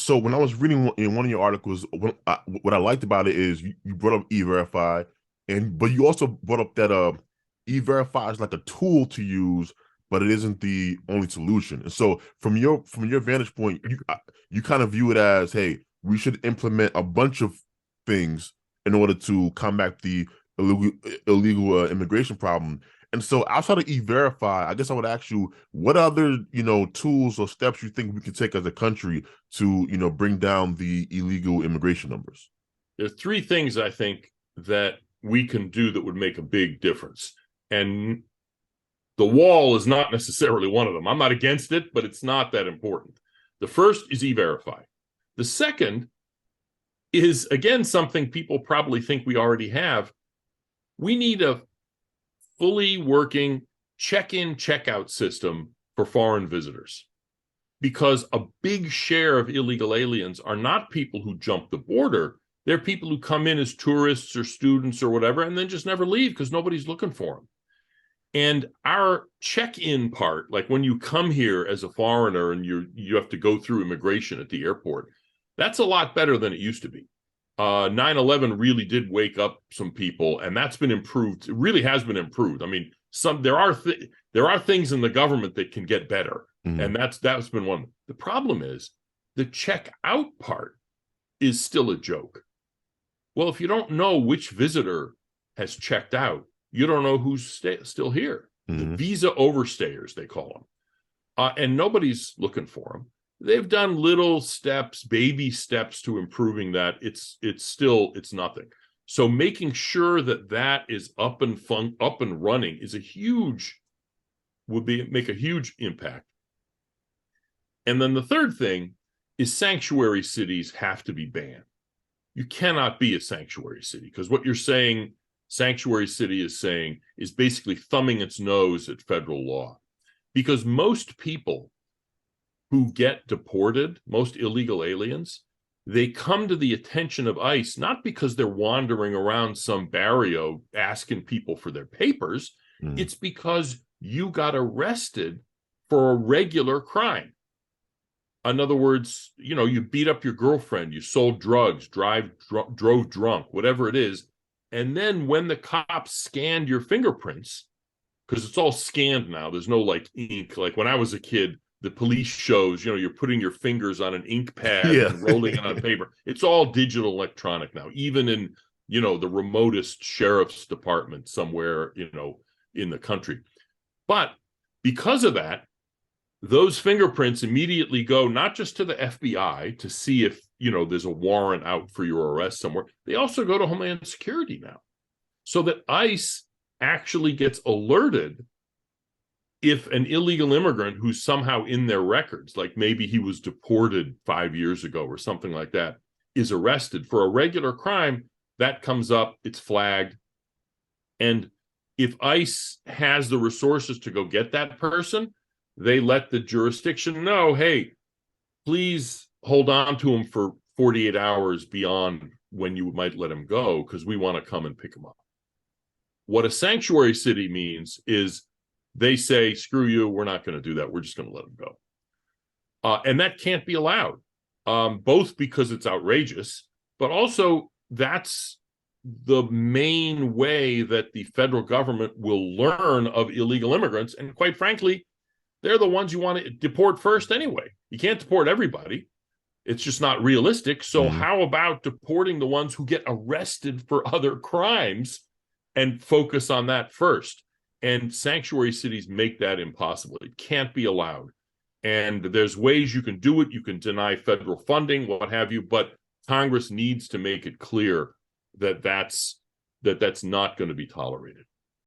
So when I was reading in one of your articles, what I liked about it is you brought up E-Verify, but you also brought up that E-Verify is like a tool to use, but it isn't the only solution. And so from your vantage point, you kind of view it as, hey, we should implement a bunch of things in order to combat the illegal immigration problem. And so outside of E-Verify, I guess I would ask you, what other, tools or steps you think we can take as a country to, bring down the illegal immigration numbers? There are three things I think that we can do that would make a big difference. And the wall is not necessarily one of them. I'm not against it, but it's not that important. The first is E-Verify. The second is, again, something people probably think we already have. We need a fully working check-in, check-out system for foreign visitors, because a big share of illegal aliens are not people who jump the border. They're people who come in as tourists or students or whatever, and then just never leave because nobody's looking for them. And our check-in part, like when you come here as a foreigner and you have to go through immigration at the airport, that's a lot better than it used to be. 9/11 really did wake up some people, and that's been improved. It really has been improved. I mean, there are things in the government that can get better, and that's been one. The problem is the check out part is still a joke. Well, if you don't know which visitor has checked out, you don't know who's still here. The visa overstayers, they call them, and nobody's looking for them. They've done little steps, baby steps to improving that. It's nothing. So making sure that is up and running is make a huge impact. And then the third thing is sanctuary cities have to be banned. You cannot be a sanctuary city, because what you're saying sanctuary city is saying is basically thumbing its nose at federal law, because most people who get deported, most illegal aliens, they come to the attention of ICE, not because they're wandering around some barrio asking people for their papers. It's because you got arrested for a regular crime. In other words, you beat up your girlfriend, you sold drugs, drove drunk, whatever it is. And then when the cops scanned your fingerprints, because it's all scanned now, there's no like ink. Like when I was a kid, the police shows, you're putting your fingers on an ink pad and rolling it on paper. It's all digital electronic now, even in, the remotest sheriff's department somewhere, in the country. But because of that, those fingerprints immediately go not just to the FBI to see if, there's a warrant out for your arrest somewhere. They also go to Homeland Security now, so that ICE actually gets alerted if an illegal immigrant who's somehow in their records, like maybe he was deported 5 years ago or something like that, is arrested for a regular crime. That comes up, it's flagged. And if ICE has the resources to go get that person, they let the jurisdiction know, hey, please hold on to him for 48 hours beyond when you might let him go, because we want to come and pick him up. What a sanctuary city means is they say, screw you, we're not going to do that. We're just going to let them go. And that can't be allowed, both because it's outrageous, but also that's the main way that the federal government will learn of illegal immigrants. And quite frankly, they're the ones you want to deport first anyway. You can't deport everybody. It's just not realistic. So how about deporting the ones who get arrested for other crimes and focus on that first? And sanctuary cities make that impossible. It can't be allowed. And there's ways you can do it. You can deny federal funding, what have you, but Congress needs to make it clear that that's not going to be tolerated.